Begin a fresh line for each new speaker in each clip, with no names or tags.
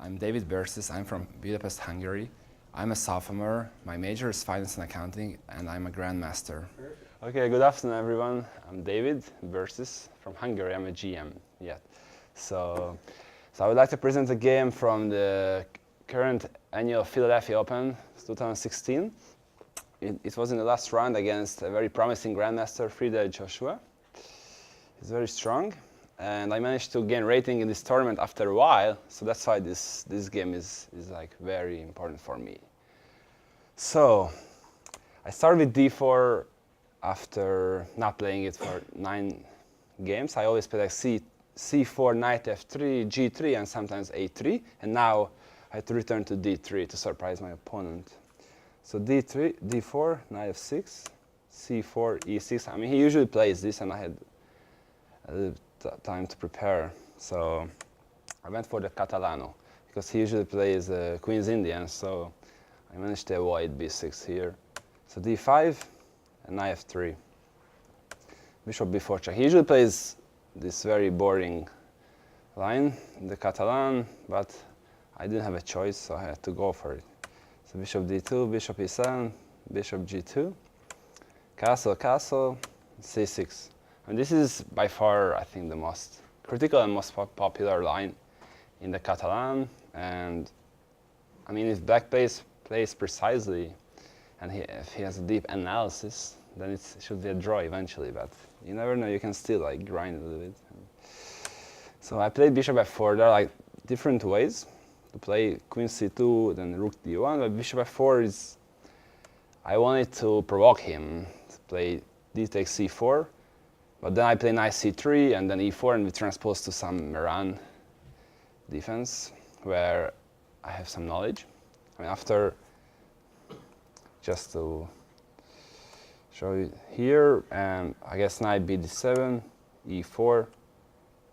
I'm David Berczes. I'm from Budapest, Hungary. I'm a sophomore. My major is finance and accounting, and I'm a grandmaster.
Okay, good afternoon, everyone. I'm David Berczes from Hungary. I'm a GM. Yeah. So I would like to present a game from the current annual Philadelphia Open 2016. It was in the last round against a very promising grandmaster, Friedel Joshua. He's very strong, and I managed to gain rating in this tournament after a while. So that's why this game is like very important for me. So I started with d4 after not playing it for 9 games. I always play like c4, knight f3, g3, and sometimes a3. And now I had to return to d3 to surprise my opponent. So d3, d4, knight f6, c4, e6. I mean, he usually plays this, and I had a little time to prepare. So I went for the Catalano, because he usually plays Queen's Indian. So I managed to avoid b6 here. So d5 and knight f3. Bishop b4 check. He usually plays this very boring line, the Catalan, but I didn't have a choice, so I had to go for it. So bishop d2, bishop e7, bishop g2, castle, castle, c6. And this is by far, I think, the most critical and most popular line in the Catalan. And I mean, if black plays precisely, and if he has a deep analysis, then it should be a draw eventually. But you never know; you can still like grind a little bit. So I played bishop f4. There are like different ways to play queen c2, then rook d1. But bishop f4 is, I wanted to provoke him to play d takes c4. But then I play knight c3 and then e4, and we transpose to some Maran defense where I have some knowledge. I mean, after, just to show you here, I guess knight bd7, e4,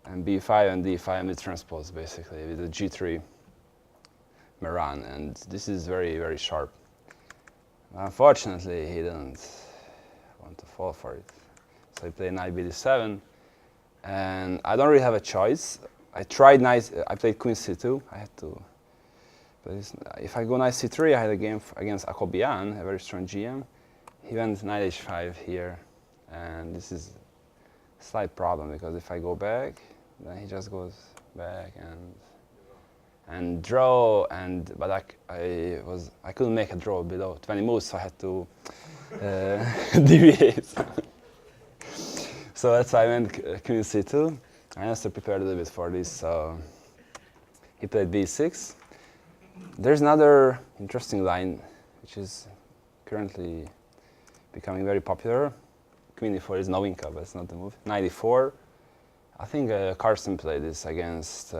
and b5 and d5, and we transpose basically with the g3 Maran, and this is very, very sharp. Unfortunately, he didn't want to fall for it. So I played knight bd7, and I don't really have a choice. I played queen c2. I had to. But if I go knight c3, I had a game against Akobian, a very strong GM. He went knight h5 here, and this is a slight problem because if I go back, then he just goes back and draw. But I couldn't make a draw below 20 moves, so I had to deviate. So that's why I went queen c2. I also prepared a little bit for this. So he played b6. There's another interesting line, which is currently becoming very popular. Queen e4 is novinka, but it's not the move. Knight e4. I think Carson played this against he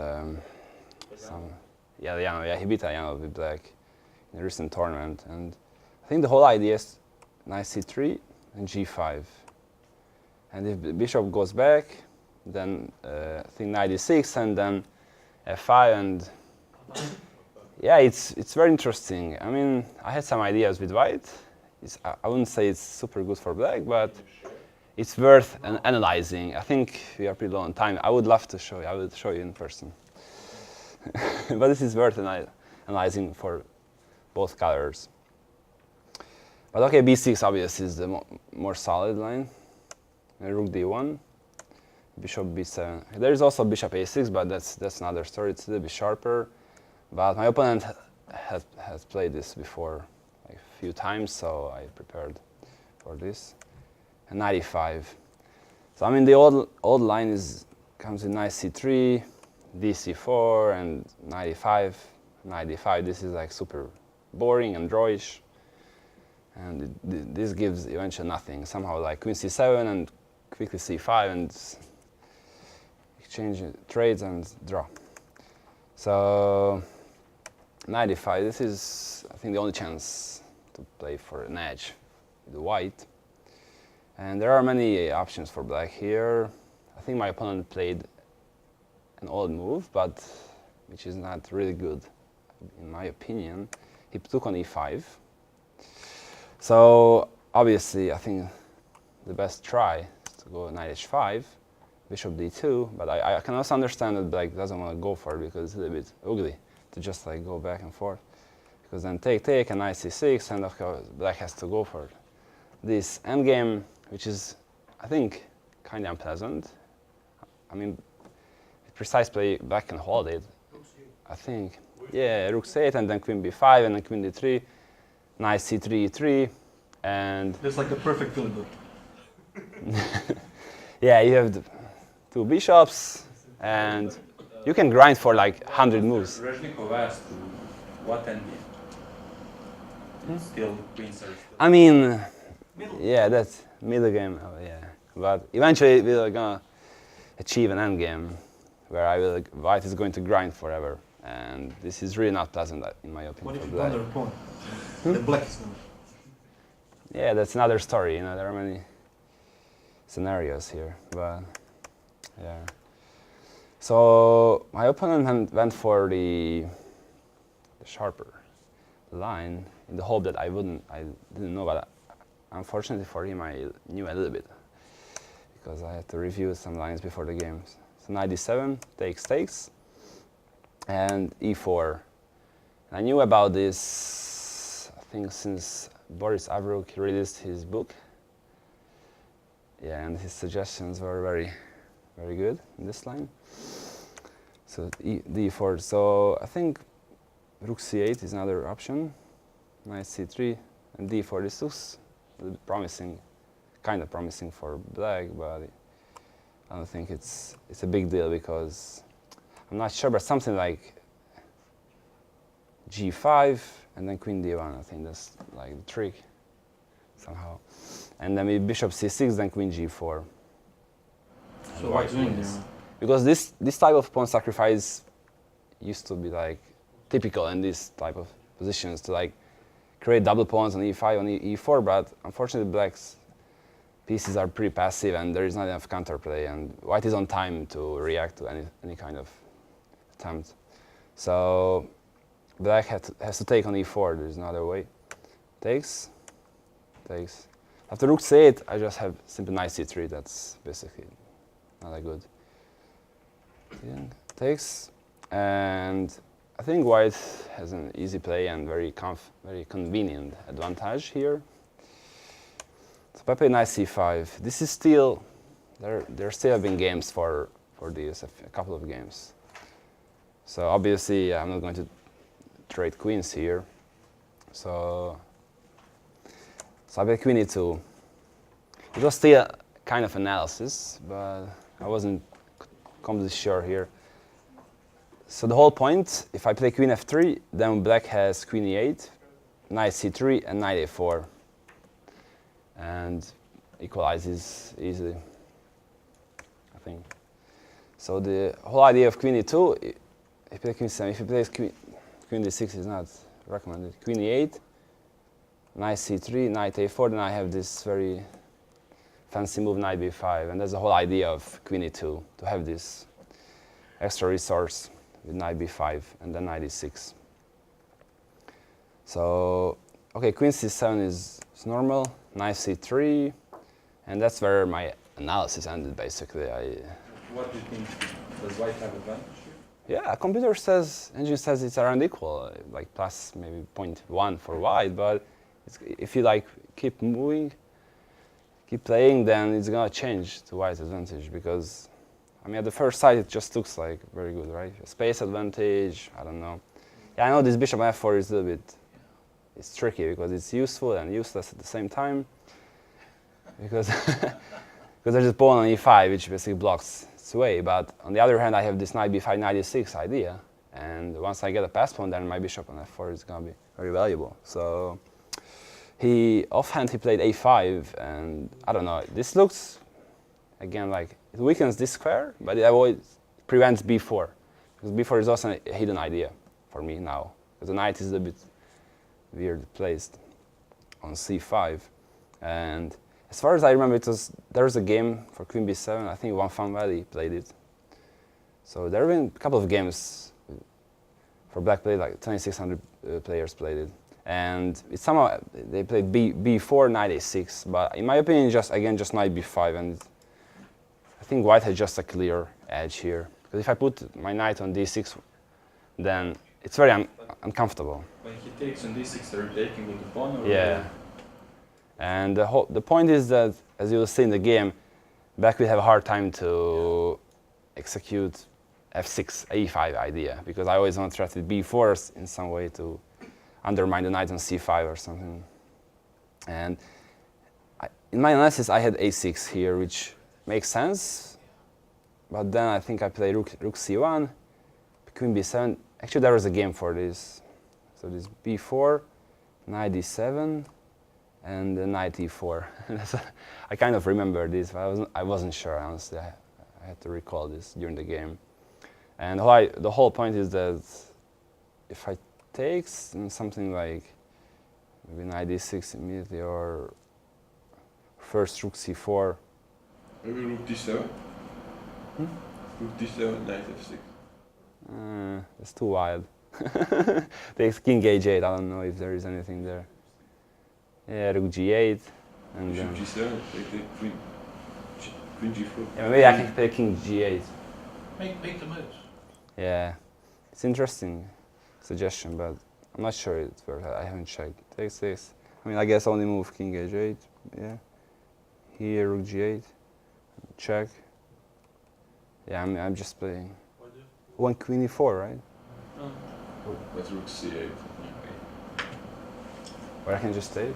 beat Ayano with black in a recent tournament. And I think the whole idea is knight c3 and g5. And if the bishop goes back, then I think knight e6 and then f5, and yeah, it's very interesting. I mean, I had some ideas with white. I wouldn't say it's super good for black, but it's worth analyzing. I think we are pretty low on time. I would love to show you. I will show you in person. But this is worth analyzing for both colors. But okay, b6 obviously is the more solid line. Rook d1, bishop b7. There is also bishop a6, but that's another story. It's a little bit sharper. But my opponent has played this before a few times, so I prepared for this. And knight e5. So I mean, the old line comes with knight c3, dc4, and knight e5, knight d5. This is like super boring and drawish. And this gives eventually nothing. Somehow like queen c7 and quickly c5 and exchange trades and draw. So knight e5, this is, I think, the only chance to play for an edge with white. And there are many options for black here. I think my opponent played an old move, but which is not really good, in my opinion. He took on e5. So obviously, I think the best try is to go knight h5, bishop d2. But I can also understand that black doesn't want to go for it because it's a little bit ugly to just like go back and forth. Because then take, and knight c6, and of course black has to go for this endgame, which is, I think, kind of unpleasant. I mean, with precise play, black can hold it. I think, yeah, rook c8, and then queen b5, and then queen d3, knight c3, e3, and
That's like a perfect film book.
yeah, you have the two bishops, and you can grind for like 100 moves.
Rezhnikov asked what endgame? Still queens are still.
I mean, yeah, that's middle game. Oh, yeah, but eventually we're gonna achieve an end game where white is going to grind forever, and this is really not pleasant in my opinion.
What if
for
you
black.
blunder a pawn? The black is gonna.
Yeah, that's another story. You know, there are many scenarios here, but yeah. So my opponent went for the sharper line in the hope that I didn't know, but unfortunately for him, I knew a little bit because I had to review some lines before the games. So knight d7 takes, and e4. And I knew about this, I think, since Boris Avrukh released his book. Yeah, and his suggestions were very, very good in this line. So d4. So I think rook c8 is another option. Knight c3 and d4. This looks a little bit promising, kind of promising for black, but I don't think it's a big deal because I'm not sure, but something like g5 and then queen d1. I think that's like the trick somehow. And then with bishop c6, then queen g4.
So white's winning there.
Because this type of pawn sacrifice used to be like typical in this type of positions to like create double pawns on e5 on e4, but unfortunately black's pieces are pretty passive and there is not enough counterplay, and white is on time to react to any kind of attempt. So black has to take on e4. There's no other way. Takes. After rook c8, I just have simply knight c3. That's basically not that good. Takes, and I think white has an easy play and very convenient advantage here. So I play knight c5. This is still there still have been games for this, a couple of games. So obviously I'm not going to trade queens here. So I play queen e2. It was still kind of analysis, but I wasn't completely sure here. So the whole point, if I play queen f3, then black has queen e8, knight c3, and knight a4, and equalizes easily, I think. So the whole idea of queen e2, if you play queen 7, if you play queen d6 is not recommended. Queen e8, knight c3, knight a4, then I have this very fancy move knight b5, and that's the whole idea of queen e2, to have this extra resource with knight b5 and then knight e6. So, okay, queen c7 is normal, knight c3, and that's where my analysis ended basically.
What do you think? Does white have advantage here?
Yeah, computer says, engine says it's around equal, like plus maybe 0.1 for white, but if you like keep moving, keep playing, then it's gonna change to white's advantage because, I mean, at the first sight it just looks like very good, right? Space advantage, I don't know. Yeah, I know this bishop f4 is a little bit, it's tricky because it's useful and useless at the same time. Because there's a pawn on e5 which basically blocks its way, but on the other hand I have this knight b5, knight e6 idea, and once I get a pass pawn, then my bishop on f4 is gonna be very valuable. So offhand he played a5, and I don't know, this looks, again, like it weakens this square, but it prevents b4, because b4 is also a hidden idea for me now, because the knight is a bit weird placed on c5, and as far as I remember, there was a game for queen b7, I think Wang Fanwali played it, so there have been a couple of games for black played, like 2600 players played it. And it's somehow they played b4, knight a6, but in my opinion, just knight b5, and I think white had just a clear edge here. Because if I put my knight on d6, then it's very uncomfortable.
When he takes on d6, are you taking with the pawn or?
Yeah. And the point is that, as you will see in the game, black will have a hard time to execute f6, a5 idea, because I always want to threat with b4s in some way to undermine the knight on c5 or something. And in my analysis, I had a6 here, which makes sense. But then I think I play rook c1, queen b7. Actually, there was a game for this. So this b4, knight d7, and knight e4. I kind of remember this, but I wasn't sure, honestly. I had to recall this during the game. And the whole point is that if I take something like maybe knight d6 immediately, or first rook c4.
Maybe rook d7. Rook d7, knight f6.
It's too wild. Takes king h8. I don't know if there is anything there. Yeah, rook g8. And
Bishop g7, take queen g4.
yeah, maybe I can play king g8.
Make the moves.
Yeah, it's interesting suggestion, but I'm not sure it works. I haven't checked. Take 6. I mean, I guess only move king h8. Yeah. Here, rook g8. Check. Yeah, I'm just playing. One queen e4, right?
That's rook c8.
Or I can just take.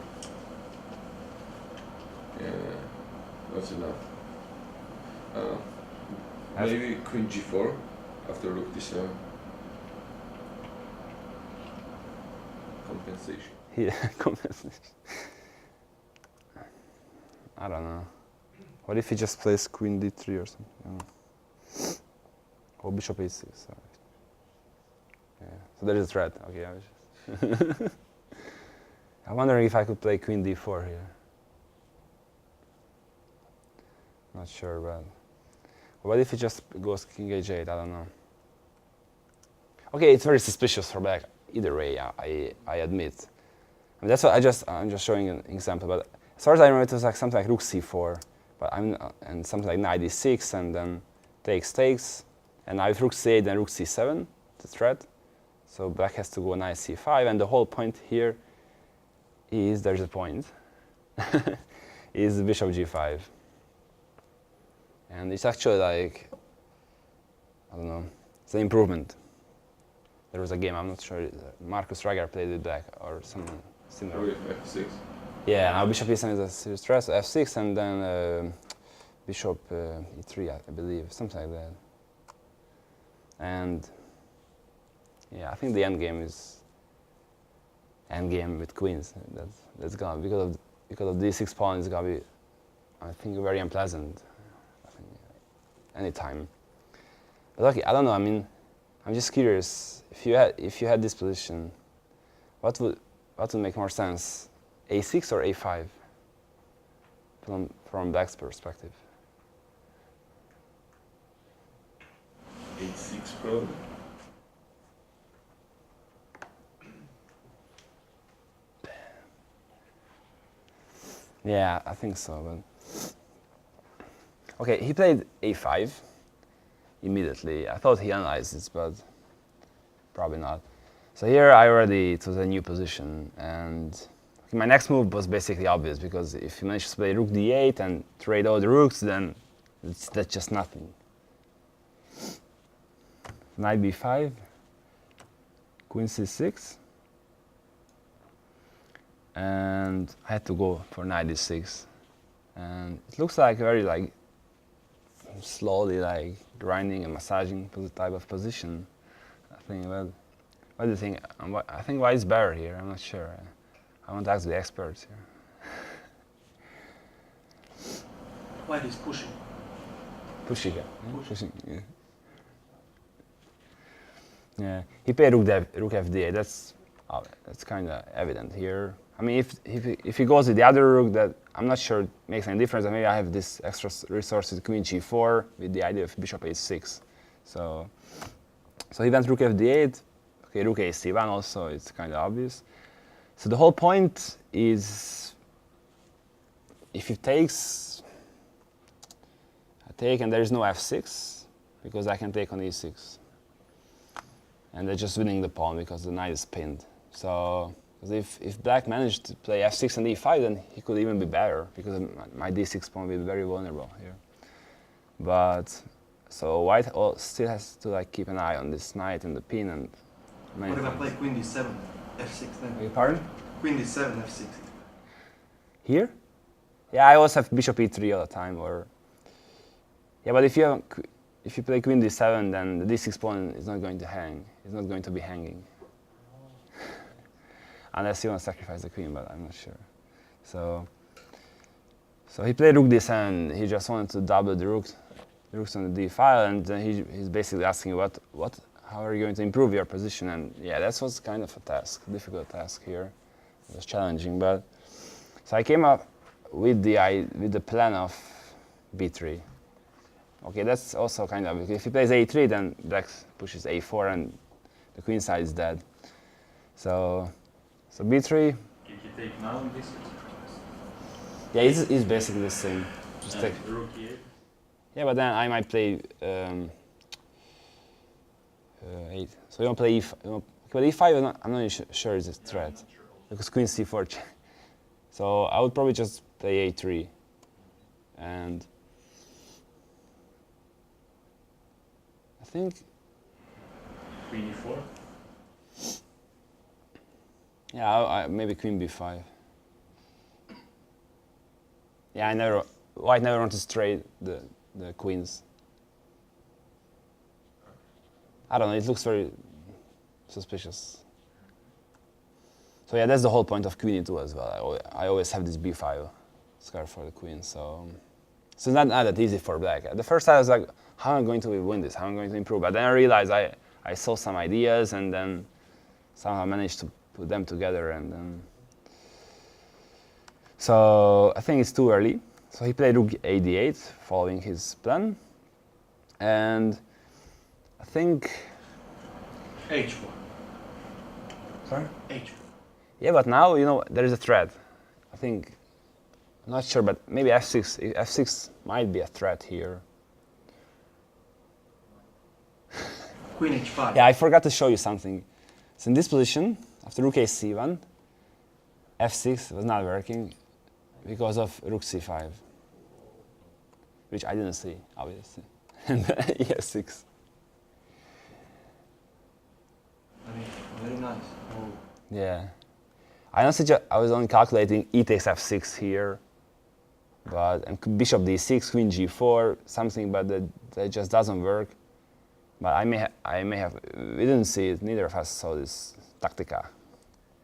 Yeah, that's enough. Maybe queen g4 after rook d7. Compensation.
Yeah, compensation. I don't know. What if he just plays queen d3 or something? I don't know. Or bishop a6. Sorry. Yeah. So there is a threat. Okay, I was just I'm wondering if I could play queen d4 here. Not sure, but what if he just goes king h8? I don't know. Okay, it's very suspicious for black. Either way, I admit. I mean, that's what I'm just showing an example. But as far as I remember, it was like something like rook c4, but and something like knight d6, and then takes, and now if rook c8, then rook c7, the threat. So black has to go knight c5, and the whole point here is there's a point. Is bishop g5, and it's actually like I don't know. It's an improvement. There was a game, I'm not sure, Marcus Rager played with black or something similar.
Rook f6.
Yeah, now bishop e7 is a serious threat, so f6, and then bishop e3, I believe, something like that. And yeah, I think the endgame is endgame with queens. That's gonna because of d6 pawn is gonna be, I think, very unpleasant. I think anytime. But okay, I don't know. I mean, I'm just curious. If you had this position, what would make more sense, a6 or a5, from black's perspective?
h6 probably.
Yeah, I think so. But okay, he played a5 immediately. I thought he analyzed this, but probably not. So here it was a new position, and my next move was basically obvious, because if you manage to play rook d8 and trade all the rooks, then that's just nothing. Knight b5, queen c6, and I had to go for knight d6, and it looks like very like slowly like grinding and massaging type of position. I think. Well, what do you think? I think white is better here. I'm not sure. I want to ask the experts here.
White is pushing.
Pushing.
Pushing.
Yeah. Yeah. He played rook fd8. That's kind of evident here. I mean, if he goes with the other rook, that I'm not sure it makes any difference. Maybe I have this extra resource with queen g4 with the idea of bishop h6. So he went rook fd8. Okay, rook a1 also. It's kind of obvious. So the whole point is, if he takes, I take, and there is no f6 because I can take on e6. and they're just winning the pawn because the knight is pinned. So 'cause if black managed to play f6 and e5, then he could even be better because my d6 pawn will be very vulnerable here. But so white still has to like keep an eye on this knight and the pin and many
What if I
things.
play queen d7, f6 then?
Beg your pardon?
Queen d7, f6.
Here? Yeah, I also have bishop e3 all the time. Or yeah, but if you play queen d7, then the d6 pawn is not going to hang. It's not going to be hanging. Unless you want to sacrifice the queen, but I'm not sure. So he played rook d7. He just wanted to double the rooks on the d file, and then he's basically asking how are you going to improve your position? And yeah, that was kind of a task, difficult task here. It was challenging, but so I came up with the plan of b3. Okay, that's also kind of, if he plays a3, then black pushes a4 and the queen side is dead. So b3.
Did you take now in this?
Yeah, it's basically the same. Just take.
Rook e8.
Yeah, but then I might play 8. So you don't play e5. But e5, I'm not sure it's a threat because queen c4. So I would probably just play a3, and I think
Queen e4.
yeah, maybe queen b5. Yeah, white never wants to trade the queens. I don't know, it looks very suspicious. So yeah, that's the whole point of queen e2 as well. I always have this b5 scarf for the queen, so it's not that easy for black. At the first time I was like, how am I going to win this? How am I going to improve? But then I realized I saw some ideas and then somehow managed to put them together, and then so I think it's too early. So he played rook a8 following his plan, and I think
h4.
sorry?
h4.
Yeah, but now, there is a threat. I think, I'm not sure, but maybe f6. F6 might be a threat here.
Queen h5.
Yeah, I forgot to show you something. So in this position, after rook a c1, f6 was not working because of rook c5, which I didn't see, obviously. And e6.
I mean, very nice. Oh.
Yeah. I was only calculating e takes f6 here, and bishop d6, queen g4, something, but that just doesn't work. But I may have, we didn't see it, neither of us saw this tactica,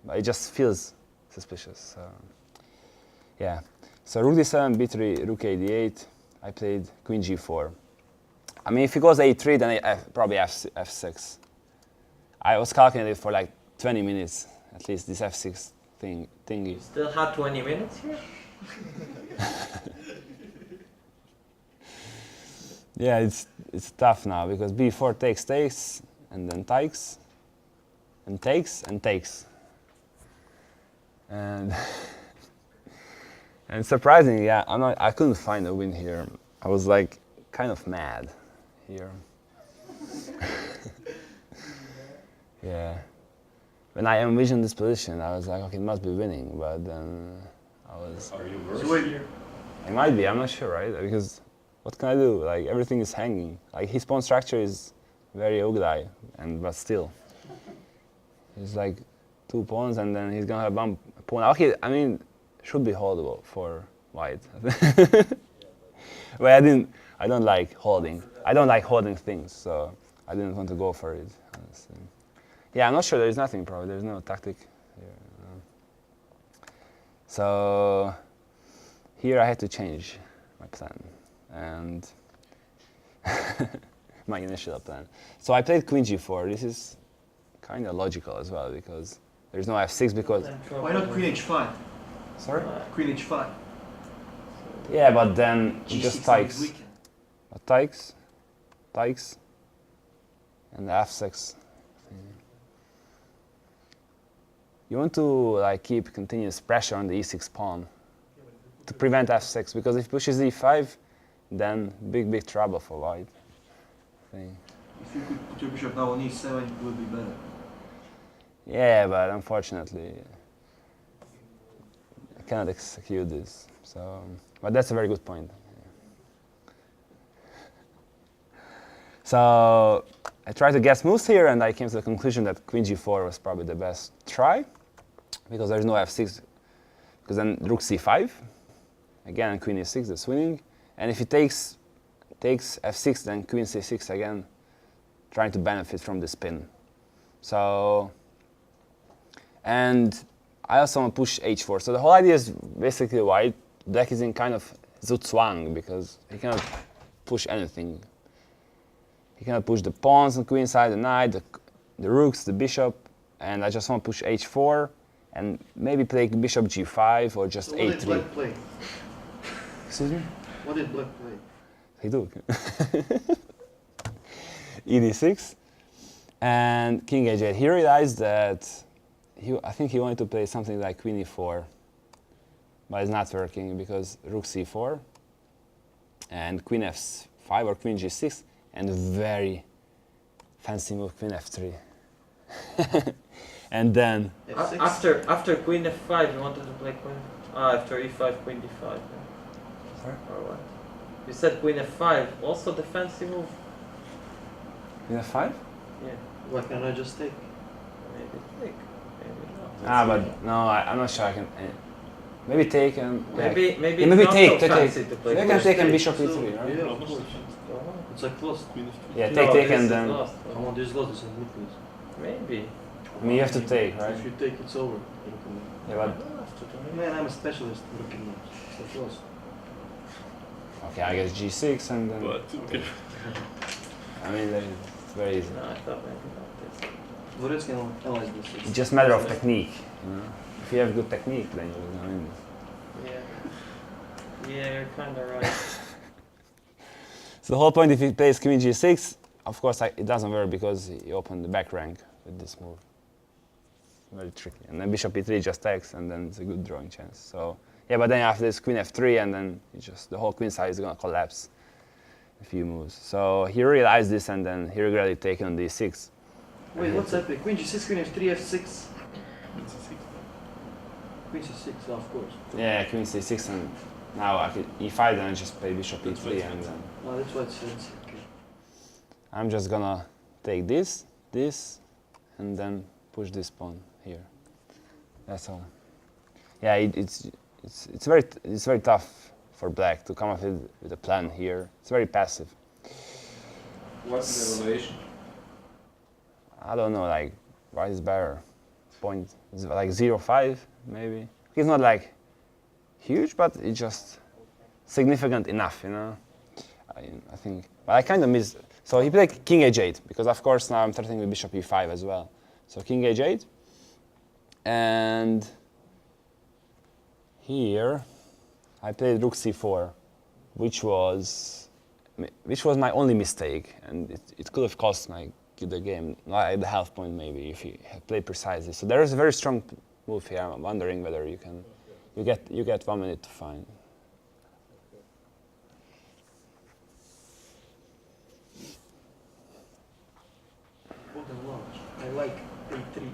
but it just feels suspicious. So, yeah. So rook d7, b3, rook a8. I played queen g4. I mean, if he goes a3, then probably f6. I was calculating for like 20 minutes, at least, this f6 thingy.
Still had 20 minutes here?
Yeah, it's tough now because b4 takes, and then takes, and takes. And and surprisingly, yeah, I couldn't find a win here. I was like kind of mad here. Yeah. When I envisioned this position, I was like, okay, it must be winning, but then I was...
Are you worse
So wait.
here?
It might be, I'm not sure, right? Because what can I do? Like, everything is hanging. Like, his pawn structure is very ugly, but still. It's like 2 pawns, and then he's gonna have one pawn. Okay, I mean, should be holdable for white. But I don't like holding. I don't like holding things, so I didn't want to go for it, honestly. Yeah, I'm not sure. There's nothing, probably. There's no tactic here. So here I had to change my plan and my initial plan. So I played queen g4. This is kind of logical as well because there's no f6 because...
Why not queen h5?
Sorry?
Queen h5.
Yeah, but then it
G6
just
on
takes.
the weekend.
But takes, and f6. You want to like keep continuous pressure on the e6 pawn to prevent f6 because if he pushes e5, then big trouble for white. I think.
If you could put your bishop now on e7, it would be better.
Yeah, but unfortunately, I cannot execute this. So, but that's a very good point. So I tried to guess moves here, and I came to the conclusion that queen g4 was probably the best try, because there's no f6, because then rook c5, again queen e6, that's winning, and if he takes f6, then queen c6 again, trying to benefit from the spin. So, and I also want to push h4. So the whole idea is basically white black is in kind of Zhutzwang, because he cannot push anything. He cannot push the pawns on queen side, the knight, the rooks, the bishop, and I just want to push h4 and maybe play bishop g5 or just
So what did
a3.
black play?
Excuse me?
What did black play?
He do. ed6 and king h8. He realized that I think he wanted to play something like queen e4, but it's not working because rook c4 and queen f5 or queen g6 and very fancy move queen f3. And then
F6?
After queen f5, you wanted to play queen. After e5, queen d5. Yeah.
Sorry?
Or what? You said queen f5, also the fancy move.
queen f5?
Yeah,
Why can't I just take?
maybe take, maybe not.
But no, I'm not sure I can. Maybe take and
Maybe
yeah,
maybe
maybe
it's not
take,
so
take.
fancy to play.
You can
queen
take and
f3.
bishop e3,
So,
right?
yeah, of course.
Go on.
It's like lost.
Queen f3.
Yeah,
No,
take
this
and
is
then.
lost.
Come on, this is lost. It's a ruthless.
Maybe.
I mean, you have to take, right?
If you take, it's over.
Yeah, but
Man, I'm a specialist in looking at it's like lost.
okay, I guess g6 and then.
But, okay.
I mean, it's very easy.
No, I thought maybe not this.
Dvorets can analyze this.
It's just a matter of technique. You know? If you have good technique, then you're gonna win.
Yeah. Yeah, you're kind of right.
So the whole point, if he plays queen g6, of course it doesn't work because he opened the back rank with this move. Very tricky. And then bishop e3 just takes, and then it's a good drawing chance. So yeah, but then after this queen f3, and then the whole queen side is gonna collapse a few moves. So he realized this, and then he regretted taking on d6.
Wait, what's happening? Queen g6, queen f3, f6.
Queen c6.
Queen c6, of course.
Yeah, queen c6, and now I could e5, then I just play bishop e3, and then
Oh, that's why it's fancy. Okay.
I'm just gonna take this, and then push this pawn here. That's all. Yeah, it's very tough for black to come up with a plan here. It's very passive.
What's the evaluation?
I don't know, like white is better. Point is like 0.5 maybe. It's not like huge, but it's just significant enough, you know. I think, but I kind of miss. So he played king h8 because of course now I'm threatening with bishop e5 as well. So king h8, and here I played rook c4, which was my only mistake, and it could have cost the game, like the half point maybe if you had played precisely. So there is a very strong move here. I'm wondering whether you get 1 minute to find.
Hold and launch. I like a3.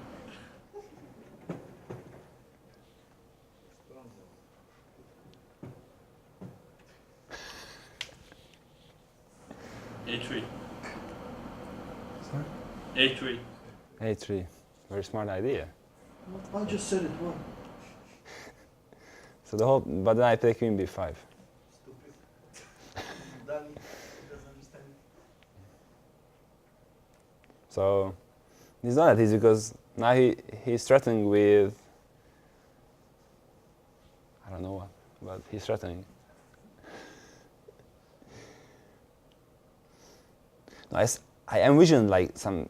a3.
Sorry?
a3.
a3, very smart idea.
I just said it wrong.
So but then I play queen b5. So it's not that easy because now he's threatening with, I don't know what, but he's threatening. No, I envision like some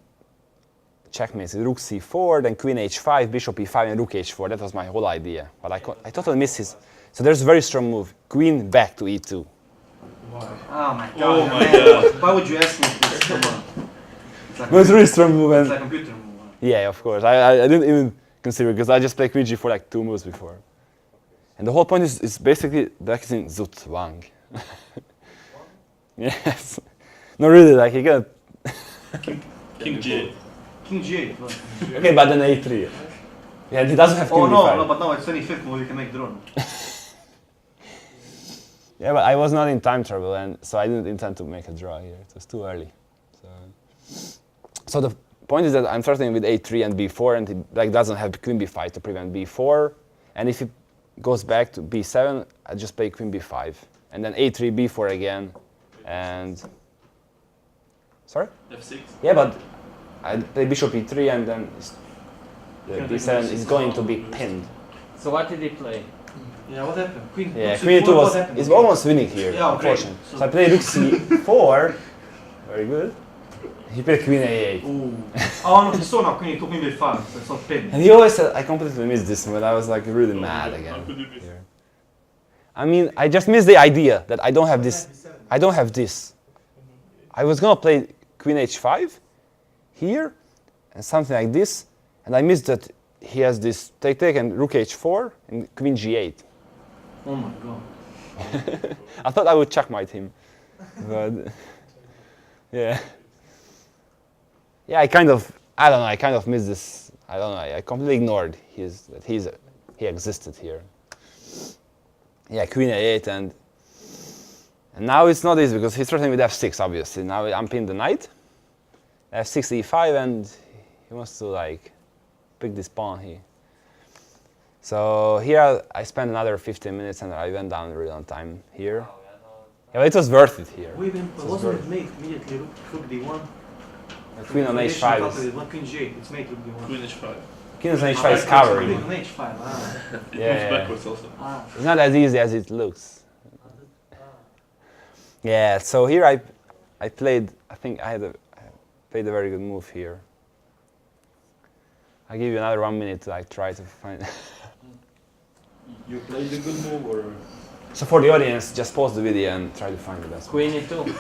checkmates, rook c4, then queen h5, bishop e5, and rook h4. That was my whole idea, but I totally missed his. So there's a very strong move, queen back to e2.
Oh my god.
Oh my
man.
God.
Why would you ask me this? Come on. It's like
It was a really strong move.
it's
And
like a computer move. Huh?
yeah, of course. I didn't even consider it because I just played queen g4 like 2 moves before. And the whole point is basically black is in Zhutzwang. Yes. No, really, like he got.
King G8.
King G8. What?
Okay, but then A3. Yeah, he doesn't have King
Oh
B5.
no, no, but now it's 25th move, you can make drone.
Yeah, but I was not in time trouble, and so I didn't intend to make a draw here. It was too early. So the point is that I'm starting with A3 and B4, and he like doesn't have Queen B5 to prevent B4. And if he goes back to B7, I just play Queen B5, and then A3, B4 again, and sorry?
F6.
Yeah, but I play Bishop E3, and then the B7 is going to be pinned.
So what did he play?
Yeah, what happened? Queen,
Yeah,
rook
Queen
C4,
E2
what
was
happened?
is almost winning here,
Yeah, okay.
unfortunately. So I play Rook C4, very good. He played Queen A8.
Ooh. Oh no, he saw now Queen E2, Queen B5, so it's not pin.
And he always said, I completely missed this one. I was like really mad
How
again.
could you miss?
Here. I mean, I just missed the idea that I don't have this. I don't have this. I was gonna play Queen H5 here and something like this, and I missed that he has this take and Rook H4 and Queen G8.
Oh my god.
I thought I would checkmate him, but yeah. Yeah, I don't know, I kind of missed this. I don't know, I completely ignored he existed here. Yeah, Queen A8, and now it's not easy because he's threatening with F6, obviously. Now I'm pinned the knight, F6, E5, and he wants to like pick this pawn here. So here I spent another 15 minutes and I went down really on time here. Yeah, but it was worth it here.
Wait, then,
It was
wasn't
worth
it made immediately rook D1?
Queen on H5 is,
Not Queen G8, it's made rook D1.
Queen H5.
Queen on H5 is covering.
Queen on H5, ah.
It
Yeah,
moves
yeah.
backwards also.
Ah.
It's not as easy as it looks. Yeah, so here I played, I think I played a very good move here. I'll give you another 1 minute to like try to find.
You played a good move or?
So for the audience, just pause the video and try to find the best one.
Queen E2.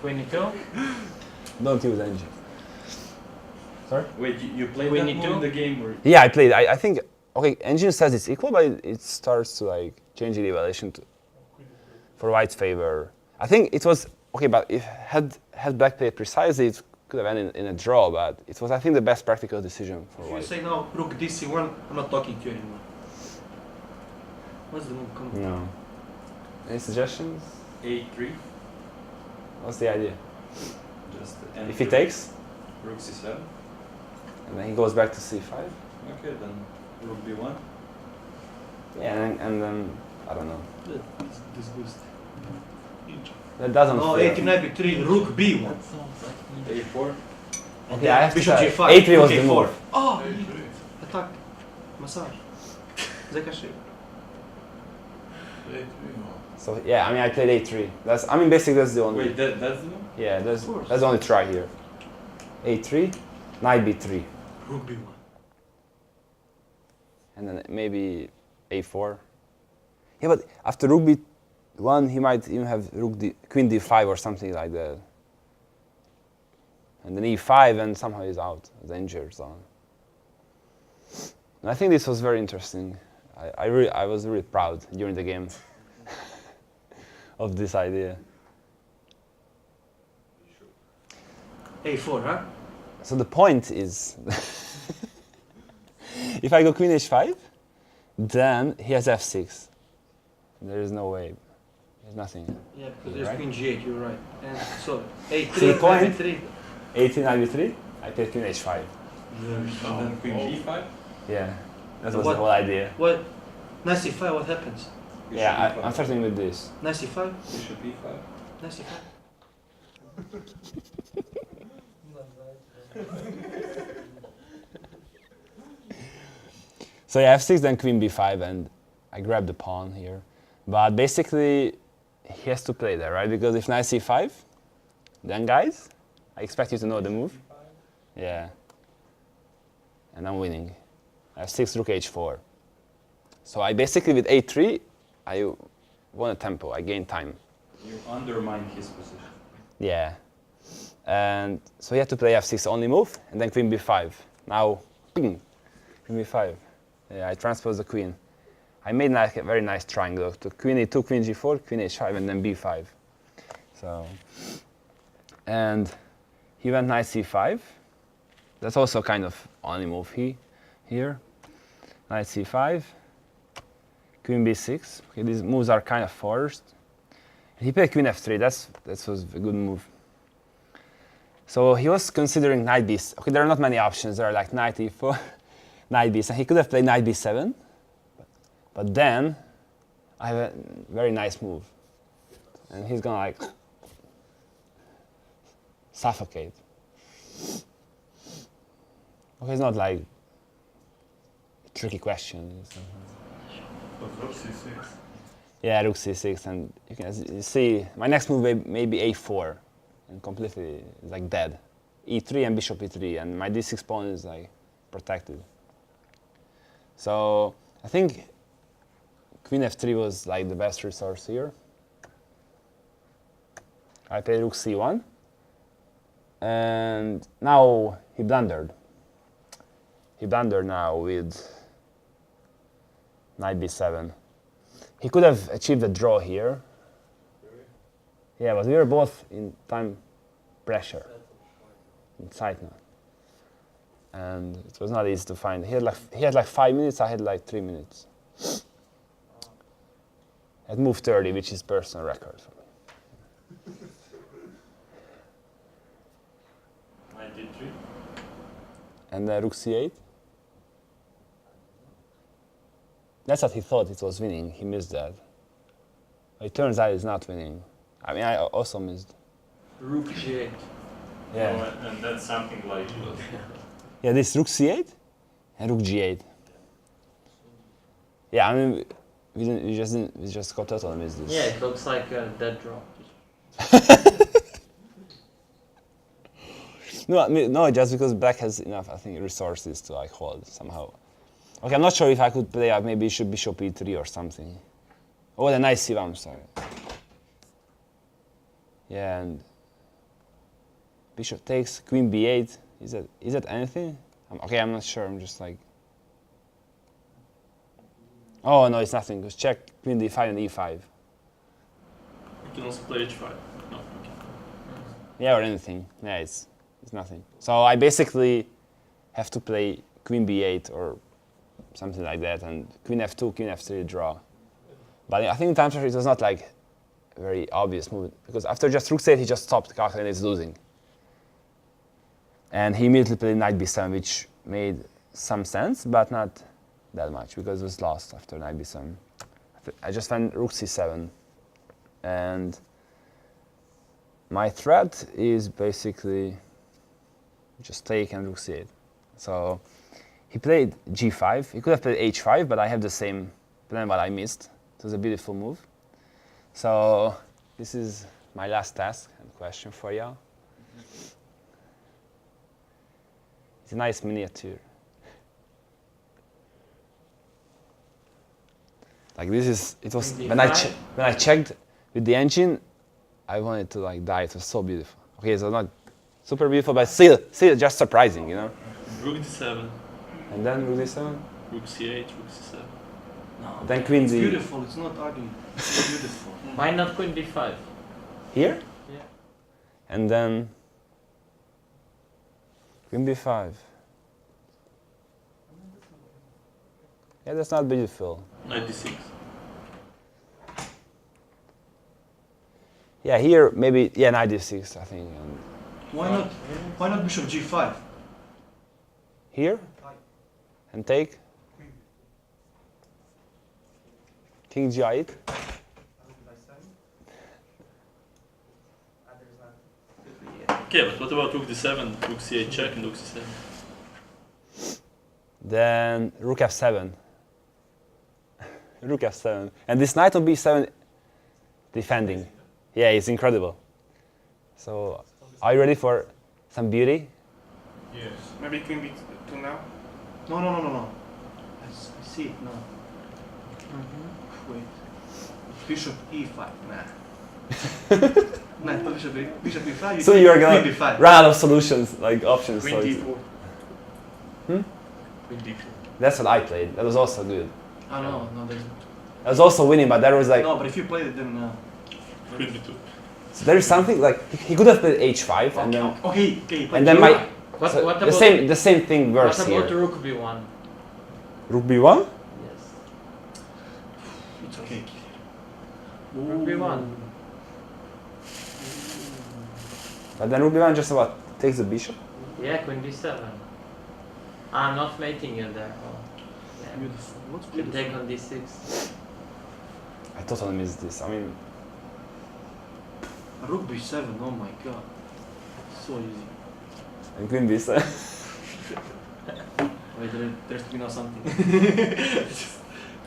Queen E2.
Don't use engine. Sorry?
Wait, you played
We
that
need
move
to?
in the game or?
Yeah, I played. I think, okay, engine says it's equal, but it starts to like change the evaluation for white's favor. I think it was, okay, but if had black played precisely, it could have ended in a draw, but it was, I think, the best practical decision for
If you
white.
say now rook DC1, I'm not talking to you anymore. What's the move? Come on.
No. Any suggestions?
A3,
What's the idea?
just
If he takes,
Rook C7.
and then he goes back to C5.
Okay, then Rook B1.
Yeah, and then, I don't know.
This boost.
That doesn't
No,
feel-
18 B3, rook B1.
A4.
Okay, I have to
Bishop
try.
G5.
A3 was
okay,
the
four.
move.
Oh, attack. Massage. Закаши.
So yeah, I mean, I played A3. I mean, basically that's the only.
Wait, that's the move?
Yeah, that's
Of course.
the only try here. A3, knight B3,
Rook B1.
and then maybe A4. Yeah, but after Rook B1, he might even have Queen D5 or something like that. And then E5, and somehow he's out, he's injured. So. And I think this was very interesting. I was really proud during the game of this idea.
A4, huh?
So the point is, if I go Queen H5, then he has F6. There is no way. There's nothing.
Yeah, because there's
Right.
Queen G8, you're right. And so, A3,
See the point?
B3.
18, knight B3, I play Queen H5.
And then Queen G5.
Yeah, that
So
was
what-
the whole idea.
What? Knight C5, what happens?
Bishop
Yeah,
E5.
I'm starting with this.
Knight C5?
Bishop E5.
Knight C5?
So yeah, F6, then Queen B5, and I grab the pawn here. But basically, he has to play there, right? Because if knight C5, then guys, I expect you to know the move. Yeah. And I'm winning. F6, Rook H4. So I basically, with A3, I won a tempo. I gained time.
You undermine his position.
Yeah. And so he had to play F6 only move, and then Queen B5. Now, ping, Queen B5. Yeah, I transposed the queen. I made like a very nice triangle to Queen E2, Queen G4, Queen H5, and then B5. So, And he went knight c5. That's also kind of only move here. Knight c5, queen b6. Okay, these moves are kind of forced. And he played queen f3. That was a good move. So he was considering knight b6. Okay, there are not many options. There are like knight e4, knight b7. He could have played knight b7, but then I have a very nice move, and he's gonna like suffocate. Okay, it's not like a tricky question.
Rook c6.
Yeah, rook c6, and you can see my next move may be a4, and completely like dead. e3 and bishop e3, and my d6 pawn is like protected. So I think queen f3 was like the best resource here. I played rook c1, and now he blundered. He blundered now with knight b7. He could have achieved a draw here. Yeah, but we were both in time pressure, in Zeitnot. And it was not easy to find. He had like 5 minutes, I had like 3 minutes. At move 30, which is personal record for me.
Knight d3.
And rook c8. That's what he thought it was winning. He missed that. It turns out it's not winning. I mean, I also missed.
Rook g8.
Yeah.
Oh, and that's something like.
Yeah, this rook c8 and rook g8. Yeah, I mean, we just got totally missed this.
Yeah, it looks like a dead draw.
No, just because black has enough, I think, resources to like hold somehow. Okay, I'm not sure if I could play out maybe bishop e3 or something. Oh, the knight c1, I'm sorry. Yeah, and bishop takes, queen b8. Is that anything? Okay, I'm not sure. I'm just like. Oh no, it's nothing. Just check queen d5 and e5.
You can also play h5. No, okay.
Yeah, or anything. Yeah, it's nothing. So I basically have to play queen b8 or something like that, and queen f2, queen f3 draw. But I think in time pressure it was not like a very obvious move, because after just rook c8 he just stopped calculating it's losing. And he immediately played knight b7, which made some sense, but not that much, because it was lost after knight b7. I just went rook c7, and my threat is basically just take and rook c8. So he played g5. He could have played h5, but I have the same plan, but I missed. It was a beautiful move. So this is my last task and question for y'all. It's a nice miniature. Like this is, it was, when I checked with the engine, I wanted to like die. It was so beautiful. Okay, so not super beautiful, but still just surprising, you know?
Rook d7.
And then rook d7?
Rook c8, rook c7.
No,
Then queen
it's
d...
beautiful. It's not ugly. It's beautiful.
Why not queen d5?
Here?
Yeah.
And then queen b5. Yeah, that's not beautiful.
Knight d6.
Yeah, here maybe, yeah, knight d6, I think. And
Why not bishop g5?
here? And take? King g8.
Okay, but what about rook d7, rook c8 check, and rook c7?
Then rook f7. Rook f7. And this knight on b7 defending. Yeah, it's incredible. So, are you ready for some beauty?
Yes. Maybe queen b2 now?
No. I see it now. Wait. Bishop e5. Nah. Nah, bishop e5.
So you're gonna
queen d5.
run out of solutions, like options.
Queen
So it's-
d4.
Queen d4.
that's what I played. That was also good.
Oh no, there's
I was also winning, but that was like,
no. But if you played it, then
Queen d2.
So there is something like he could have played h5 and then
Okay, but
and then
you-
my
What,
so
what
the
about
same thing
what
works
about
here.
rook b1?
Rook b1.
Yes.
It's okay.
Rook b1.
But then rook b1 just about takes the bishop.
Yeah, queen b7. I'm not mating you there. Oh. Yeah.
Beautiful. What's
Can
beautiful?
take on d6.
I totally missed this. I mean,
Rook b7. Oh my god. So easy.
and queen b7.
Wait, there's to be now something.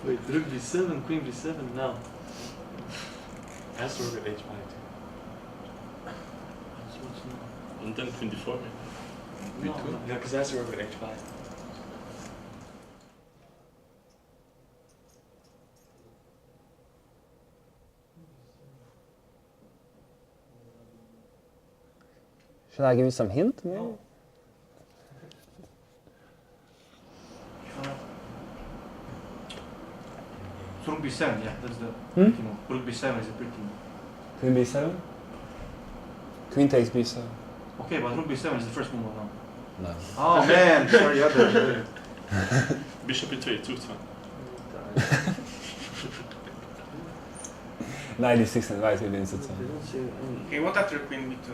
Wait, rook b7, queen b7 now.
Has to rook at h5 too.
What's now?
And then queen d4 maybe.
No,
B2?
no.
Yeah, because that's to rook at h5.
Should I give you some hint? Maybe?
No. So rook b7, yeah, that's the pretty move. Rook b7 is a pretty move.
Queen b7. Queen takes b7.
Okay, but rook b7 is the first move now.
No.
Oh man, sorry, other.
Bishop e3, Zugzwang.
96 and white within Sutton.
Okay, what after queen b2?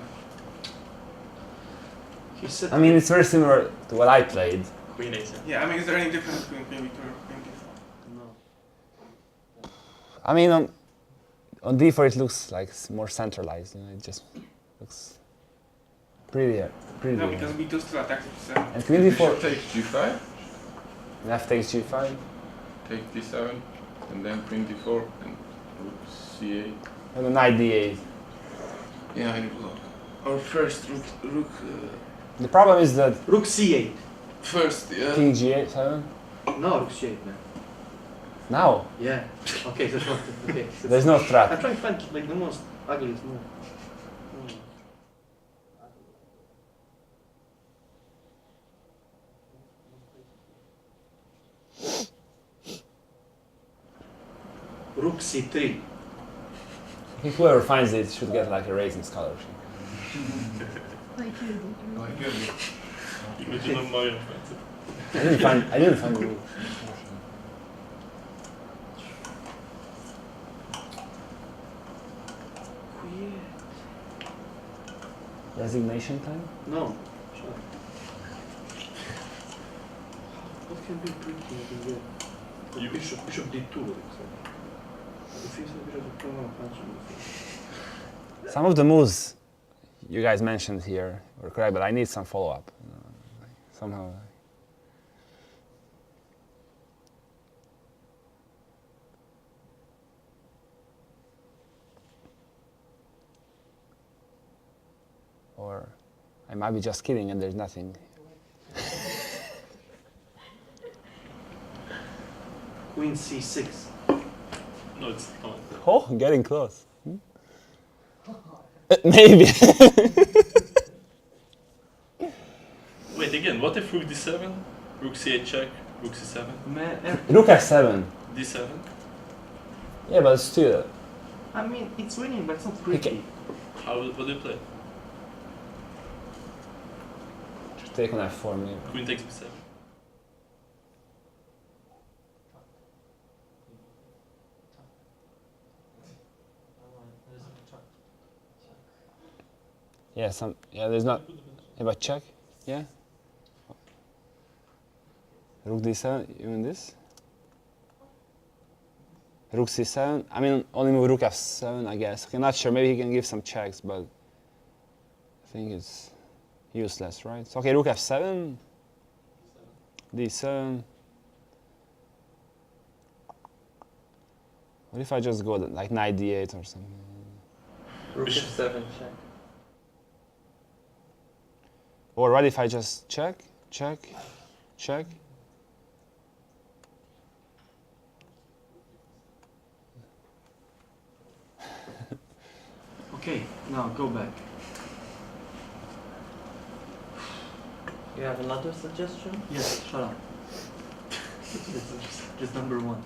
He said.
I mean, it's very similar to what I played.
Queen a7.
Yeah, I mean, is there any difference between queen b2 or queen b4?
No.
I mean, on d4 it looks like it's more centralized. You know, it just looks pretty.
No, because b2 still attacks b7.
And queen
Bishop
d4,
takes g5,
f takes g5,
take d7, and then queen d4, and rook c8.
and then knight d8.
Yeah, I block. Or first rook
The problem is that
Rook c8.
first, yeah.
king g8,
No, rook c8, man.
now
Yeah. Okay, that's what. Okay.
there's no
I'm
threat.
trying to find like the most ugliest move. Rook c3.
I think whoever finds it should get like a racing scholarship.
Like you.
Imagine on Mario.
I didn't find the rule. Resignation time?
No. Sure. What can be pretty in there?
You-
Bishop d2, for example. If he's a bishop d2, I'm gonna punch him.
Some of the moves you guys mentioned here were correct, but I need some follow-up. Somehow. Or I might be just kidding and there's nothing.
Queen c6.
No, it's not.
Oh, getting close. Maybe.
Wait, again, what if rook d7, rook c8 check, rook c7,
Man,
Rook f7.
d7?
Yeah, but still.
I mean, it's winning, but it's not pretty.
What do you play?
Just take on f4 maybe.
Queen takes b7.
Yeah, there's not. Yeah, but check. Yeah. Rook d7, even this. Rook c7. I mean, only move rook f7, I guess. Okay, not sure. Maybe he can give some checks, but I think it's useless, right? So, okay, rook f7, d7. What if I just go like knight d8 or something?
Rook f7 check.
Or what if I just check, check, check?
Okay, now go back.
You have another suggestion?
Yes, shut up. Just number one.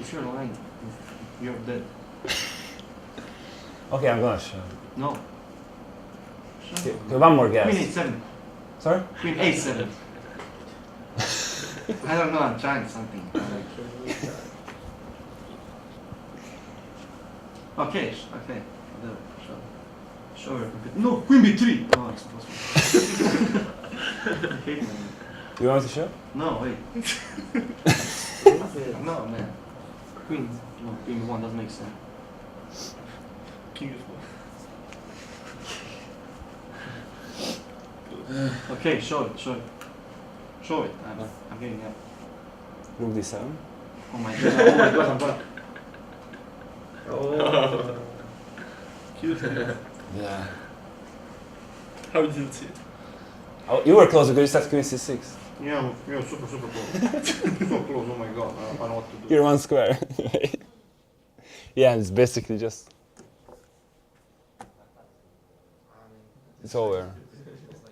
sure lying. You're dead.
Okay, I'm gonna show.
No.
Okay, one more guess.
Queen A7.
Sorry?
Queen A7. I don't know, I'm trying something. Okay, okay. Show your computer. No, Queen B3! Oh, it's possible. I hate my name.
You want me to show?
No, wait. No, man. Queen. No, Queen 1 doesn't make sense.
King of
Okay, show it, show it. Show it. I'm getting up.
Rook D7.
Oh my god, oh my god, I'm back.
Oh.
Cute.
Yeah.
How did you see it?
Oh, you were closer because you said Queen C6.
Yeah, super close. So close, oh my god, I don't know what to do.
You're one square. Yeah, it's basically just. It's over.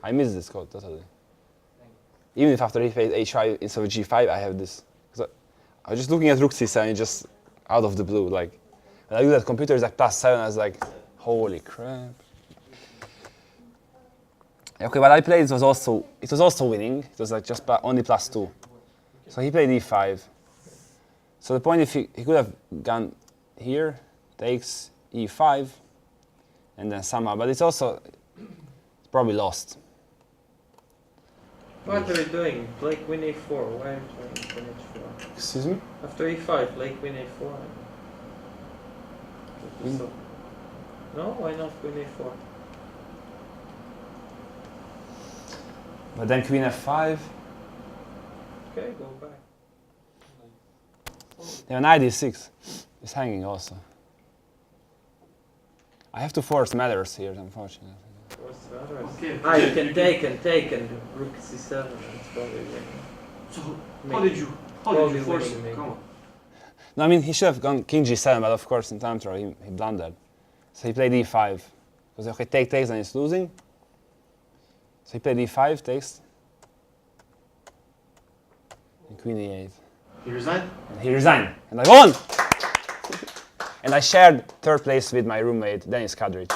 I miss this code totally. Even if after h5 instead of g5 I have this. I was just looking at rook c7 just out of the blue. Like when I looked at computers like +7, I was like, holy crap. Okay, what I played it was also winning. It was like just only +2. So he played e5. So the point if he could have gone here, takes e5, and then somehow, but it's probably lost.
What are you doing? Play Queen A4. Why are you playing Queen H4?
Excuse me?
After E5, play Queen A4. So, no, why not Queen A4?
But then Queen F5.
Okay, go back.
Yeah, knight d6 is hanging also. I have to force matters here, unfortunately.
What's the other?
Okay.
Ah, you can take and rook c7. It's probably winning.
So, how did you force
winning,
it?
maybe.
Come on.
No, I mean, he should have gone king g7, but of course in time trial he blundered. So he played e5. Because okay, take takes and he's losing. So he played e5, takes. And queen e8.
You resigned?
And he resigned. And I won! And I shared third place with my roommate, Dennis Kadric.